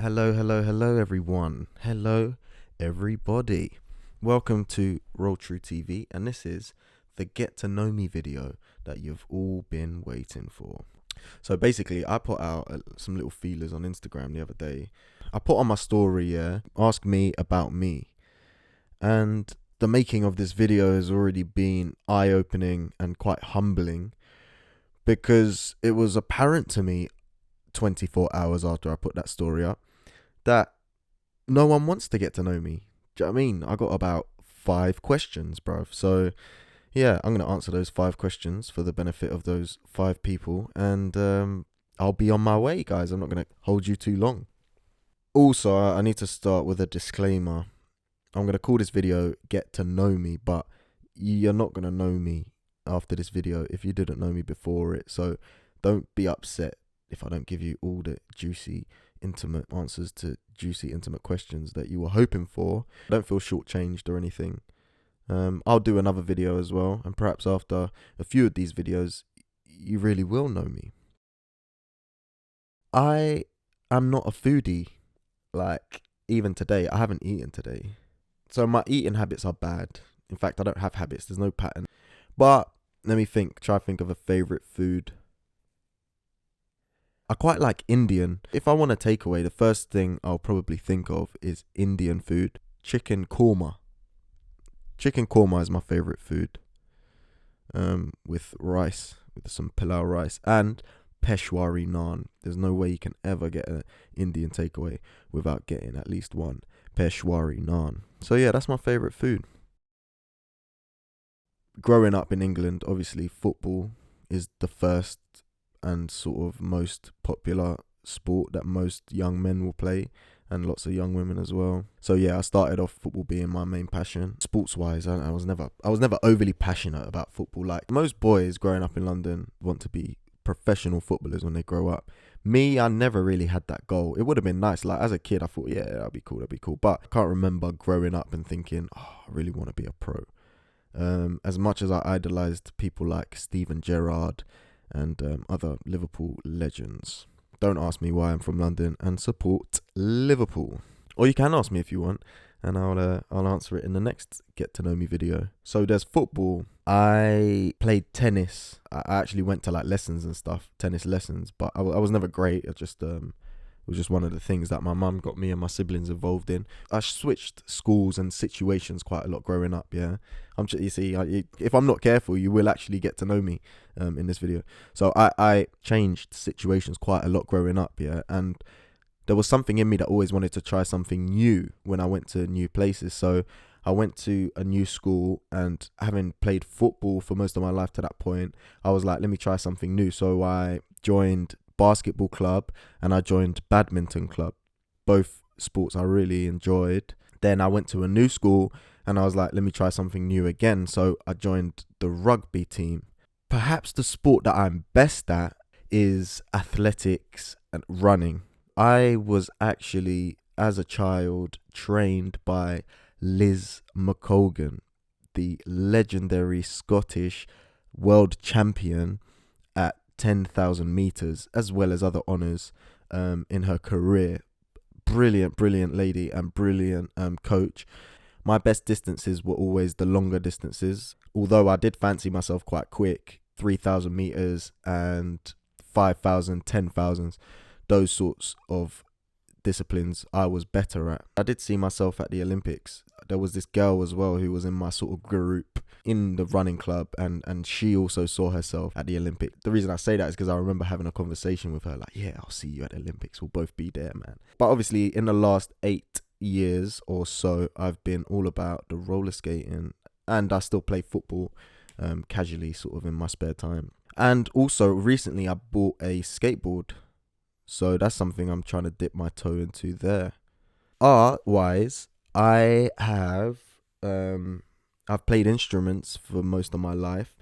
Hello, everyone. Hello, everybody. Welcome to Roll True TV, and this is the Get to Know Me video that you've all been waiting for. So basically, I put out some little feelers on Instagram the other day. I put on my story, ask me about me. And the making of this video has already been eye-opening and quite humbling because it was apparent to me 24 hours after I put that story up that no one wants to get to know me. Do you know what I mean? I got about 5 questions, bruv. So yeah, I'm going to answer those 5 questions for the benefit of those 5 people. And I'll be on my way, guys. I'm not going to hold you too long. Also, I need to start with a disclaimer. I'm going to call this video Get to Know Me, but you're not going to know me after this video if you didn't know me before it. So don't be upset if I don't give you all the juicy, intimate answers to juicy, intimate questions that you were hoping for. Don't feel shortchanged or anything. I'll do another video as well, and perhaps after a few of these videos, you really will know me. I am not a foodie. Like, even today, I haven't eaten today. So my eating habits are bad. In fact, I don't have habits. There's no pattern. But let me try to think of a favorite food. I quite like Indian. If I want a takeaway, the first thing I'll probably think of is Indian food. Chicken korma. Chicken korma is my favorite food. With rice, with some pilau rice and Peshwari naan. There's no way you can ever get an Indian takeaway without getting at least one Peshwari naan. So yeah, that's my favorite food. Growing up in England, obviously football is the first and sort of most popular sport that most young men will play, and lots of young women as well. So yeah, I started off football being my main passion. Sports wise, I was never overly passionate about football. Like most boys growing up in London want to be professional footballers when they grow up. Me, I never really had that goal. It would have been nice. Like as a kid, I thought, yeah, that'd be cool. But I can't remember growing up and thinking, oh, I really want to be a pro. As much as I idolized people like Steven Gerrard and other Liverpool legends. Don't ask me why I'm from London and support Liverpool. Or you can ask me if you want, and I'll answer it in the next Get to Know Me video. So there's football. I played tennis. I actually went to like lessons and stuff, tennis lessons, but I was never great. It was just one of the things that my mum got me and my siblings involved in. I switched schools and situations quite a lot growing up, yeah. You see, if I'm not careful, you will actually get to know me in this video. So I changed situations quite a lot growing up, yeah. And there was something in me that always wanted to try something new when I went to new places. So I went to a new school, and having played football for most of my life to that point, I was like, let me try something new. So I joined basketball club and I joined badminton club. Both sports I really enjoyed. Then I went to a new school and I was like, let me try something new again. So I joined the rugby team. Perhaps the sport that I'm best at is athletics and running. I was actually, as a child, trained by Liz McColgan, the legendary Scottish world champion at 10,000 meters, as well as other honors in her career. Brilliant lady and brilliant coach. My best distances were always the longer distances, although I did fancy myself quite quick. 3,000 meters and 5,000, 10,000s, those sorts of disciplines I was better at. I did see myself at the Olympics. There was this girl as well who was in my sort of group in the running club, and she also saw herself at the Olympics. The reason I say that is because I remember having a conversation with her like, yeah, I'll see you at the Olympics, we'll both be there, man. But obviously in the last 8 years or so, I've been all about the roller skating, and I still play football casually sort of in my spare time. And also recently I bought a skateboard, so that's something I'm trying to dip my toe into there. Art wise, I've played instruments for most of my life.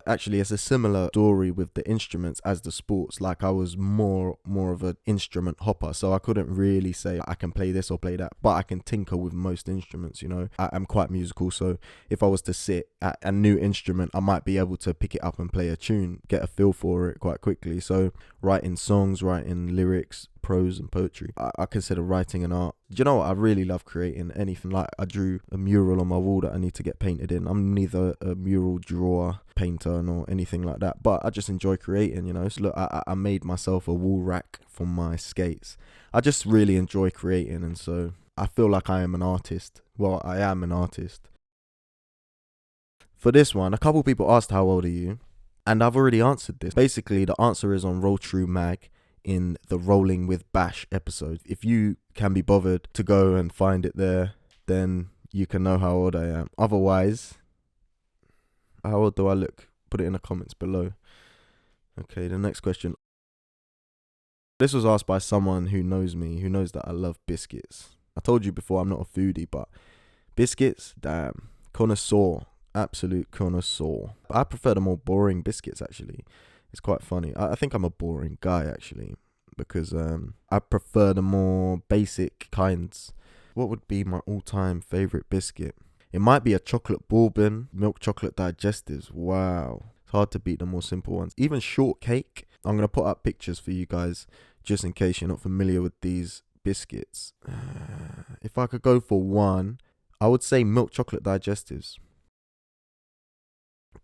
Actually, it's a similar story with the instruments as the sports. Like I was more of an instrument hopper, so I couldn't really say I can play this or play that, but I can tinker with most instruments, you know. I'm quite musical, so if I was to sit at a new instrument, I might be able to pick it up and play a tune, get a feel for it quite quickly. So writing songs, writing lyrics, prose and poetry. I consider writing an art. Do you know what? I really love creating anything. Like, I drew a mural on my wall that I need to get painted in. I'm neither a mural drawer, painter, nor anything like that, but I just enjoy creating, you know. So look, I made myself a wall rack for my skates. I just really enjoy creating, and so I feel like I am an artist. Well, I am an artist. For this one, a couple people asked how old are you, and I've already answered this. Basically, the answer is on Roll True Mag in the Rolling with Bash episode. If you can be bothered to go and find it there, then you can know how old I am. Otherwise, how old do I look? Put it in the comments below. Okay, the next question. This was asked by someone who knows me, who knows that I love biscuits. I told you before I'm not a foodie, but biscuits, damn, connoisseur, absolute connoisseur. I prefer the more boring biscuits, actually. It's quite funny. I think I'm a boring guy, actually, because I prefer the more basic kinds. What would be my all-time favourite biscuit? It might be a chocolate bourbon, milk chocolate digestives. Wow. It's hard to beat the more simple ones. Even shortcake. I'm going to put up pictures for you guys, just in case you're not familiar with these biscuits. If I could go for one, I would say milk chocolate digestives.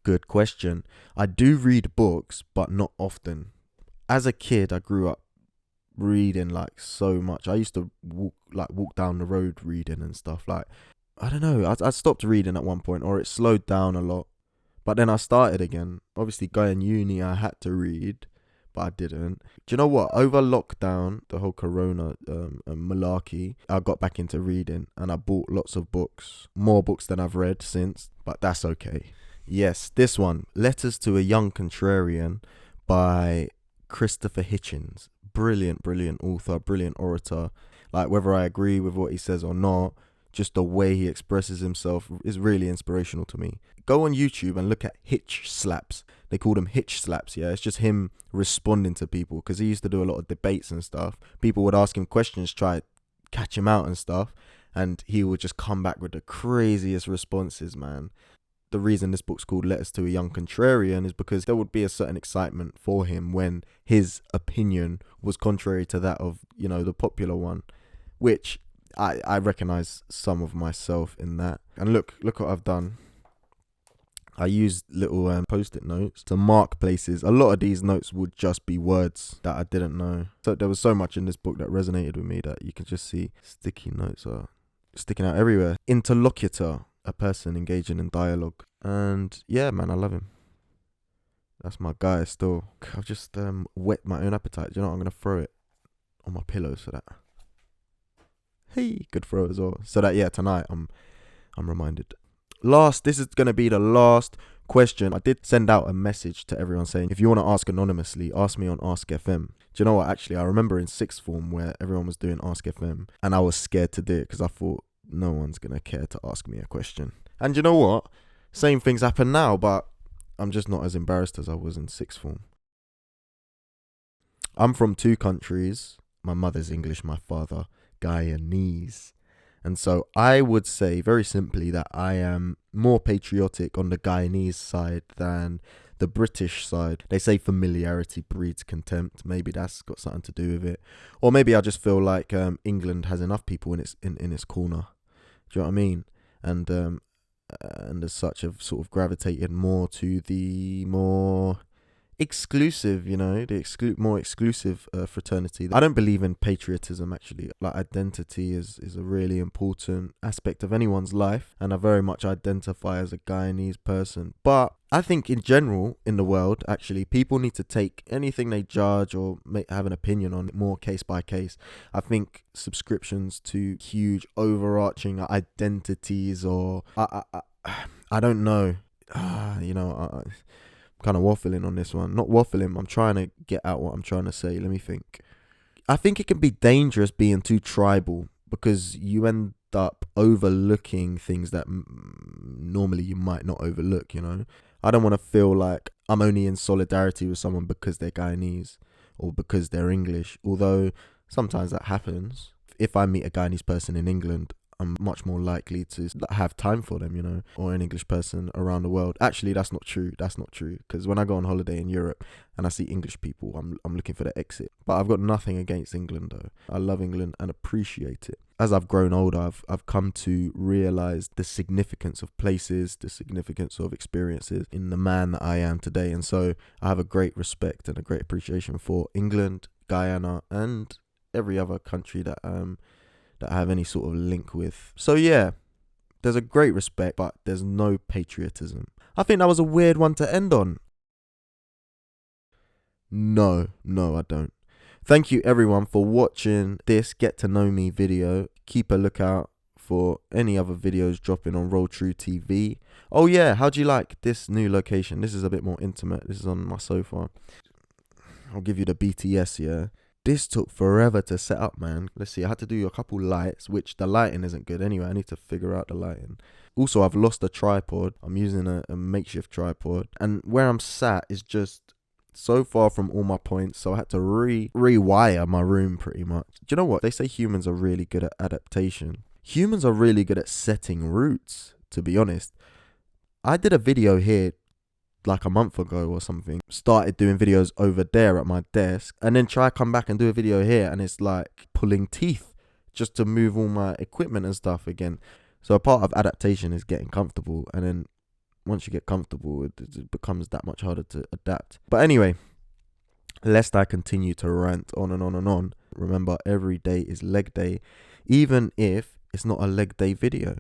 Good question. I do read books, but not often. As a kid, I grew up reading like so much. I used to walk down the road reading and stuff. Like, I don't know. I stopped reading at one point, or it slowed down a lot. But then I started again. Obviously, going uni, I had to read, but I didn't. Do you know what? Over lockdown, the whole corona malarkey, I got back into reading, and I bought lots of books. More books than I've read since, but that's okay. Yes, this one, Letters to a Young Contrarian by Christopher Hitchens. Brilliant, brilliant author, brilliant orator. Like, whether I agree with what he says or not, just the way he expresses himself is really inspirational to me. Go on YouTube and look at Hitch Slaps. They call them Hitch Slaps, yeah? It's just him responding to people, because he used to do a lot of debates and stuff. People would ask him questions, try to catch him out and stuff, and he would just come back with the craziest responses, man. The reason this book's called Letters to a Young Contrarian is because there would be a certain excitement for him when his opinion was contrary to that of, you know, the popular one, which I recognize some of myself in that. And look what I've done. I used little post-it notes to mark places. A lot of these notes would just be words that I didn't know. So there was so much in this book that resonated with me that you can just see sticky notes are sticking out everywhere. Interlocutor, a person engaging in dialogue. And yeah, man, I love him. That's my guy still. I've just whet my own appetite. Do you know what? I'm going to throw it on my pillow so that... Hey, good throw as well. So that, yeah, tonight I'm reminded. This is going to be the last question. I did send out a message to everyone saying, if you want to ask anonymously, ask me on Ask FM. Do you know what? Actually, I remember in sixth form where everyone was doing Ask FM, and I was scared to do it because I thought no one's going to care to ask me a question. And you know what? Same things happen now, but I'm just not as embarrassed as I was in sixth form. I'm from two countries. My mother's English, my father Guyanese. And so I would say very simply that I am more patriotic on the Guyanese side than the British side. They say familiarity breeds contempt. Maybe that's got something to do with it. Or maybe I just feel like England has enough people in its corner. Do you know what I mean? And as such, have sort of gravitated more to the more exclusive, you know, the more exclusive fraternity. I don't believe in patriotism, actually. Like, identity is a really important aspect of anyone's life, and I very much identify as a Guyanese person. But I think in general in the world, actually, people need to take anything they judge or have an opinion on more case by case. I think subscriptions to huge overarching identities, or I don't know, you know, kind of waffling on this one. Not waffling, I'm trying to get out what I'm trying to say. Let me think. I think it can be dangerous being too tribal, because you end up overlooking things that normally you might not overlook, you know. I don't want to feel like I'm only in solidarity with someone because they're Guyanese or because they're English, although sometimes that happens. If I meet a Guyanese person in England, I'm much more likely to have time for them, you know, or an English person around the world. Actually, that's not true. That's not true. Because when I go on holiday in Europe and I see English people, I'm looking for the exit. But I've got nothing against England, though. I love England and appreciate it. As I've grown older, I've come to realize the significance of places, the significance of experiences in the man that I am today. And so I have a great respect and a great appreciation for England, Guyana, and every other country that I have any sort of link with. So yeah, there's a great respect, but there's no patriotism. I think that was a weird one to end on. No, I don't. Thank you everyone for watching this get to know me video. Keep a lookout for any other videos dropping on RTTV. Oh yeah, how do you like this new location? This is a bit more intimate. This is on my sofa. I'll give you the BTS, yeah. This took forever to set up, man. Let's see, I had to do a couple lights, which the lighting isn't good anyway. I need to figure out the lighting. Also, I've lost a tripod. I'm using a makeshift tripod. And where I'm sat is just so far from all my points, so I had to rewire my room pretty much. Do you know what? They say humans are really good at adaptation. Humans are really good at setting routes, to be honest. I did a video here like a month ago or something, started doing videos over there at my desk, and then try come back and do a video here, and it's like pulling teeth just to move all my equipment and stuff again. So a part of adaptation is getting comfortable, and then once you get comfortable, it becomes that much harder to adapt. But anyway, lest I continue to rant on and on and on, remember every day is leg day, even if it's not a leg day video.